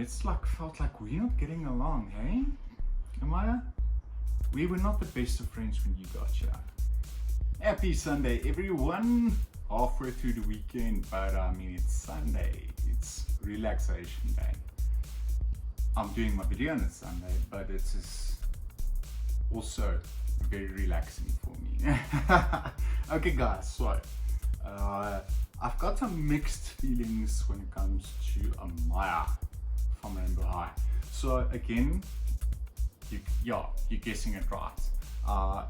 it's like felt like we're not getting along, hey? Amaya? We were not the best of friends when you got here. Happy Sunday, everyone. Halfway through the weekend, but I mean, it's Sunday. It's relaxation day. I'm doing my video on a Sunday, but it is also very relaxing for me. Okay guys, so I've got some mixed feelings when it comes to Amaya from Rainbow High. So again, you're guessing it right.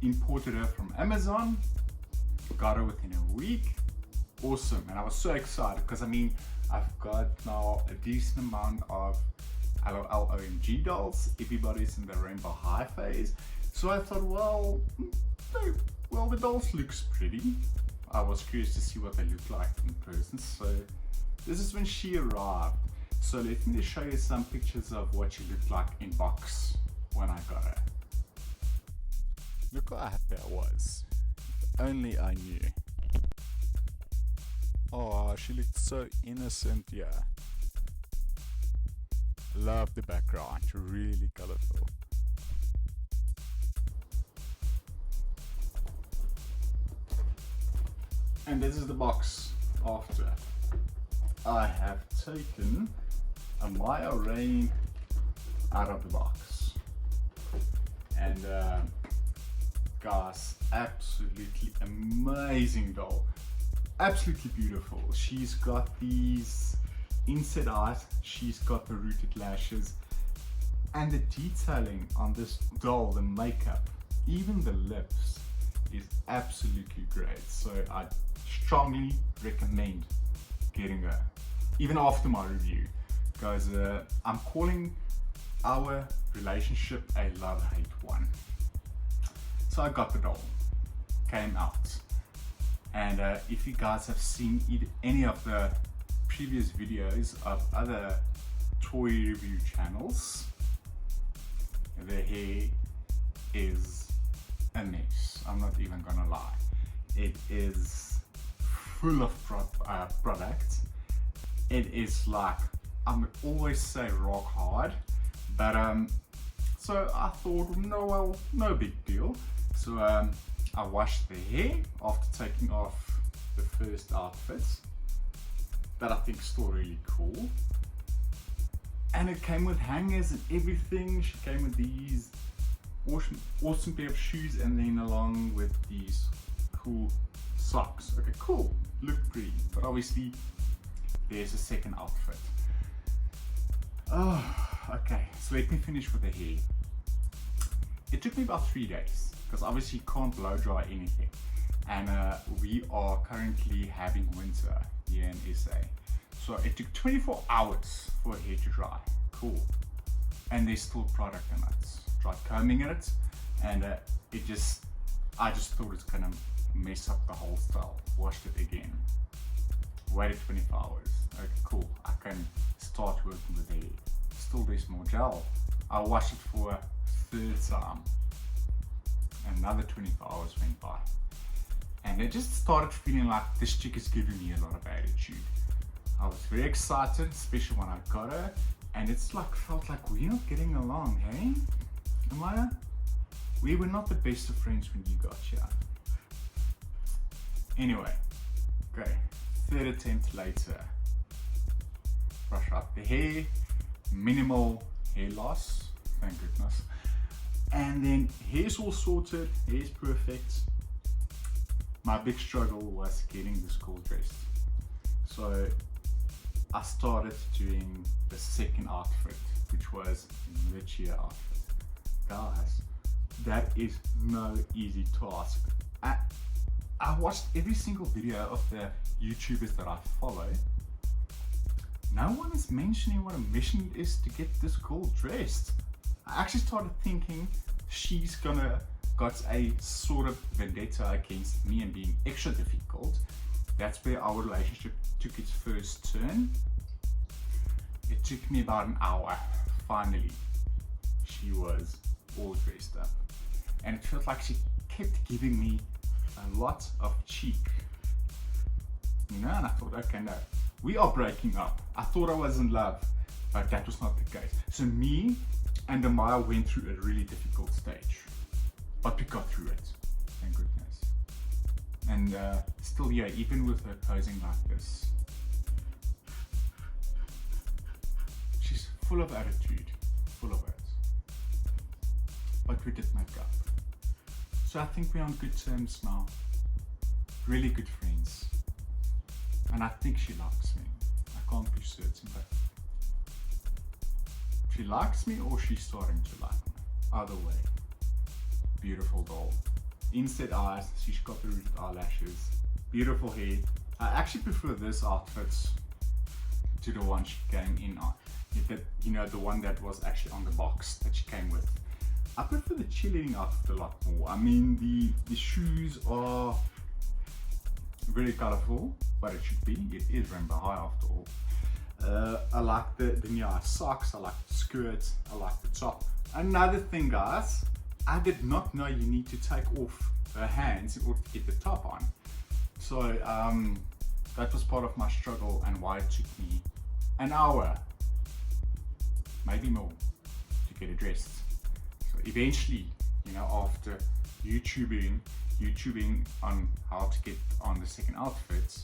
Imported her from Amazon, got her within a week. Awesome, and I was so excited because I mean, I've got now a decent amount of LOL-OMG dolls. Everybody's in the Rainbow High phase. So I thought, well, the dolls looks pretty. I was curious to see what they look like in person. So this is when she arrived. So let me just show you some pictures of what she looked like in box when I got her. Look how happy I was. If only I knew. Oh, she looked so innocent here. Love the background, really colorful. And this is the box after. I have taken Amaya Raine out of the box. And guys, absolutely amazing doll. Absolutely beautiful. She's got these inset eyes, she's got the rooted lashes, and the detailing on this doll, the makeup, even the lips, is absolutely great. So I strongly recommend getting her, even after my review. Guys, I'm calling our relationship a love-hate one. So I got the doll, came out. And if you guys have seen any of the previous videos of other toy review channels, the hair is a mess. I'm not even gonna lie. It is full of product. It is like, I would always say rock hard, but so I thought, no big deal. So I washed the hair after taking off the first outfit, that I think is still really cool. And it came with hangers and everything. She came with these awesome pair of shoes, and then along with these cool socks. Okay, cool, look pretty, but obviously there's a second outfit. Oh, okay, so let me finish with the hair. It took me about 3 days, because obviously you can't blow dry anything, and we are currently having winter here in SA, so it took 24 hours for hair to dry. Cool. And there's still product in it. Tried combing it, and I just thought it's gonna mess up the whole style. Washed it again, waited 24 hours. Okay, cool, I can start working with hair. Still there's more gel. I washed it for a third time. Another 24 hours went by, and it just started feeling like this chick is giving me a lot of attitude. I was very excited, especially when I got her, and it's like felt like we're not getting along, hey? Amaya? We were not the best of friends when you got here. Anyway, okay, third attempt later. Brush out the hair, minimal hair loss, thank goodness. And then hair's all sorted, hair's perfect. My big struggle was getting this girl dressed. So I started doing the second outfit, which was the cheer outfit. Guys, that is no easy task. I watched every single video of the YouTubers that I follow. No one is mentioning what a mission it is to get this girl dressed. I actually started thinking she's got a sort of vendetta against me and being extra difficult. That's where our relationship took its first turn. It took me about an hour. Finally, she was all dressed up, and it felt like she kept giving me a lot of cheek, you know. And I thought, okay, no, we are breaking up. I thought I was in love, but that was not the case. So me and Amaya went through a really difficult stage, but we got through it, thank goodness. And still, yeah, even with her posing like this, she's full of attitude, full of it. But we did make up. So I think we're on good terms now. Really good friends. And I think she likes me. I can't be certain, but she likes me or she's starting to like me. Either way. Beautiful doll. Inset eyes, she's got the rooted eyelashes. Beautiful hair. I actually prefer this outfit to the one she came in on. You know, the one that was actually on the box that she came with. I prefer the cheerleading outfit a lot more. I mean, the shoes are very colorful, but it should be. It is Rainbow High after all. I like the knee-high socks, I like the skirt, I like the top. Another thing, guys, I did not know you need to take off her hands in order to get the top on. So that was part of my struggle and why it took me an hour, maybe more, to get it dressed. So eventually, you know, after YouTubing on how to get on the second outfit,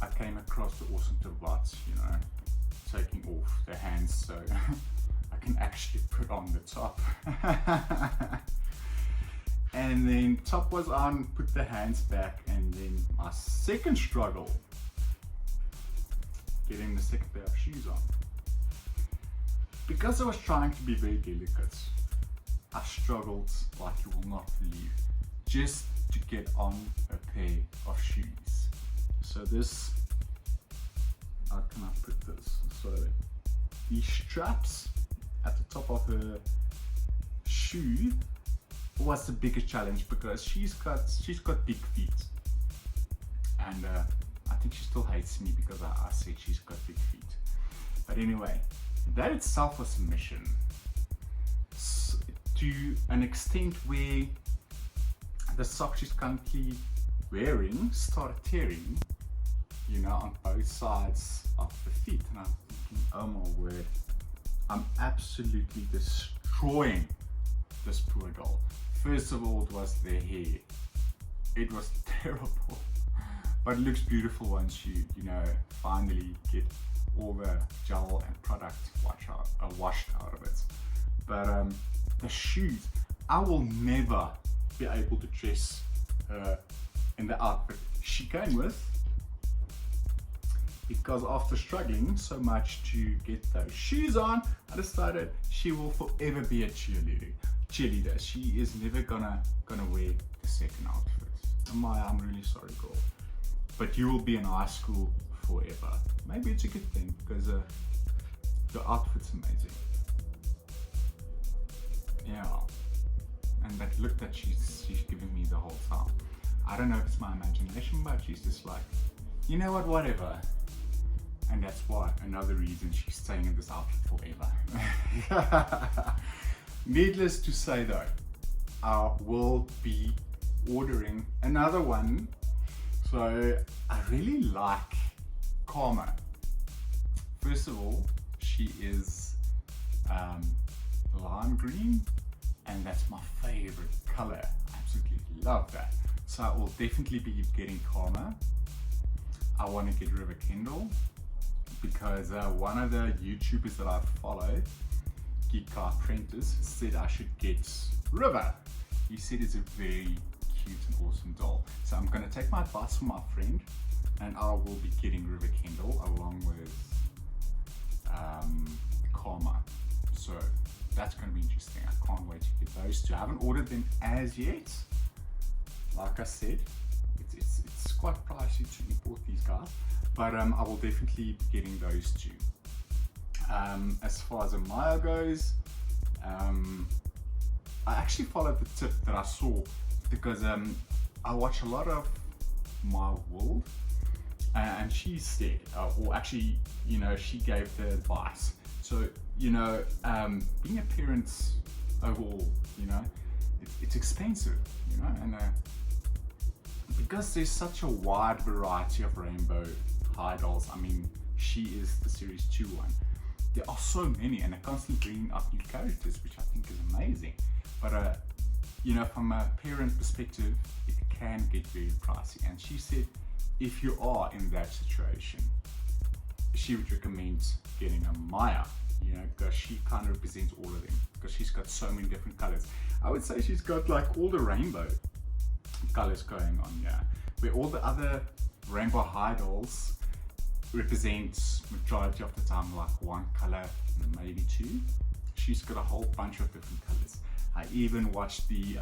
I came across the awesome tip, you know, taking off the hands so I can actually put on the top. And then top was on, put the hands back, and then my second struggle, getting the second pair of shoes on. Because I was trying to be very delicate, I struggled like you will not believe, just to get on a pair of shoes. So this, how can I put this? So these straps at the top of her shoe was the biggest challenge because she's got big feet, and I think she still hates me because I said she's got big feet. But anyway, that itself was a mission, to an extent where the socks she's currently wearing started tearing, you know, on both sides of the feet. And I'm thinking, oh my word, I'm absolutely destroying this poor doll. First of all, it was the hair. It was terrible, but it looks beautiful once you know, finally get all the gel and product washed out of it. But the shoes, I will never be able to dress her in the outfit she came with, because after struggling so much to get those shoes on, I decided she will forever be a cheerleader. She is never gonna wear the second outfit. Amaya, I'm really sorry, girl, but you will be in high school forever. Maybe it's a good thing because the outfit's amazing. Yeah, and that look that she's giving me the whole time. I don't know if it's my imagination, but she's just like, you know what, whatever. And that's why, another reason she's staying in this outfit forever. Needless to say though, I will be ordering another one. So I really like Karma. First of all, she is lime green, and that's my favorite color. I absolutely love that. So I will definitely be getting Karma. I want to get River Kendall because one of the YouTubers that I follow, GEEK PRENTISS, said I should get River. He said it's a very cute and awesome doll. So I'm going to take my advice from my friend, and I will be getting River Kendall along with Karma. So that's going to be interesting. I can't wait to get those two. I haven't ordered them as yet. Like I said, it's quite pricey to import these guys, but I will definitely be getting those two. As far as Amaya goes, I actually followed the tip that I saw because I watch a lot of My World, and she said, or actually, you know, she gave the advice. So, you know, being a parent overall, you know, it's expensive, you know, and because there's such a wide variety of Rainbow High dolls. I mean, she is the Series 2 one. there are so many, and they're constantly bringing out new characters, which I think is amazing. But you know, from a parent perspective, it can get very pricey. And she said, if you are in that situation, she would recommend getting a Maya, you know, because she kind of represents all of them, because she's got so many different colors. I would say she's got like all the rainbow colors going on here, where all the other Rainbow High dolls represent majority of the time like one color, maybe two. She's got a whole bunch of different colors. I even watched the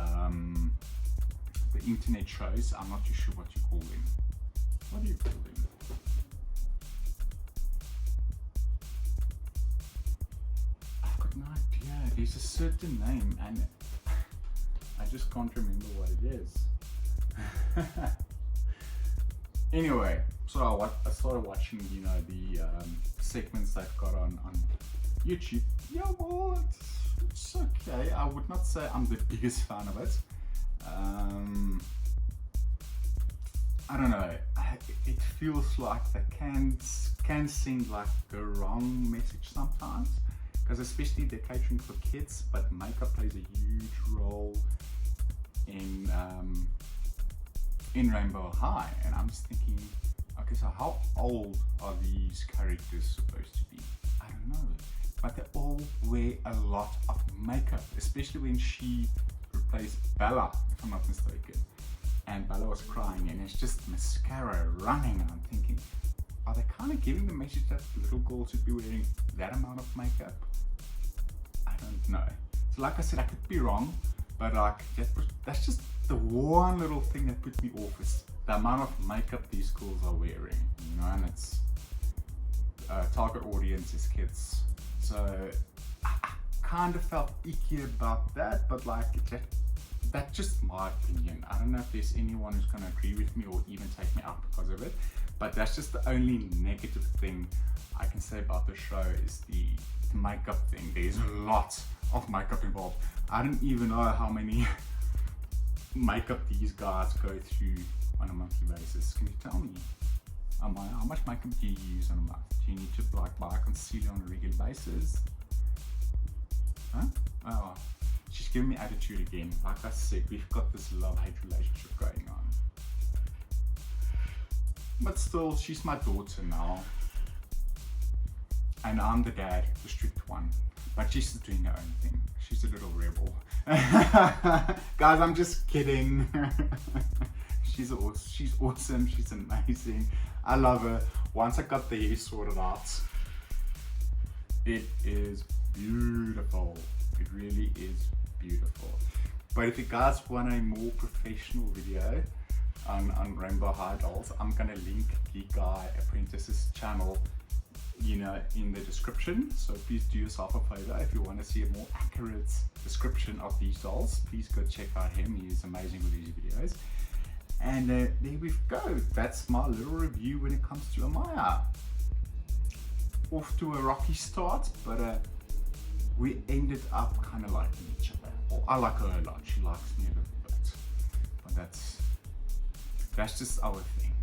internet shows. I'm not too sure what you call them. What do you call them? I've got no idea. There's a certain name and I just can't remember what it is. Anyway, so I started watching, you know, the segments they've got on YouTube. Yeah, well, it's okay. I would not say I'm the biggest fan of it. I don't know. It feels like they can send like the wrong message sometimes, because especially they're catering for kids, but makeup plays a huge role in Rainbow High, and I'm just thinking, okay, so how old are these characters supposed to be? I don't know, but they all wear a lot of makeup, especially when she replaced Bella, if I'm not mistaken, and Bella was crying, and it's just mascara running, and I'm thinking, are they kind of giving the message that little girls should be wearing that amount of makeup? I don't know. So like I said, I could be wrong, but like that's just the one little thing that put me off, is the amount of makeup these girls are wearing, you know, and it's target audience is kids. So I kind of felt icky about that, but like that's just my opinion. I don't know if there's anyone who's going to agree with me or even take me out because of it, but that's just the only negative thing I can say about the show, is the makeup thing. There's a lot of makeup involved. I don't even know how many makeup these guys go through on a monthly basis. Can you tell me, Amaya, how much makeup do you use on a month? Do you need to like buy concealer on a regular basis? Huh? Oh, she's giving me attitude again. Like I said, we've got this love-hate relationship going on. But still, she's my daughter now. And I'm the dad, the strict one. But she's just doing her own thing. She's a little rebel. Guys, I'm just kidding. She's awesome. She's amazing. I love her. Once I got the hair sorted out, it is beautiful. It really is beautiful. But if you guys want a more professional video on Rainbow High dolls, I'm gonna link GEEK Apprentice's channel, you know, in the description. So please do yourself a favor. If you want to see a more accurate description of these dolls, please go check out him. He is amazing with these videos. And there we go. That's my little review when it comes to Amaya. Off to a rocky start, but we ended up kind of liking each other. Well, I like her a lot. She likes me a little bit. But that's just our thing.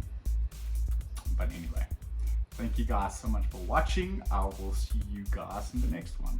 But anyway, thank you guys so much for watching. I will see you guys in the next one.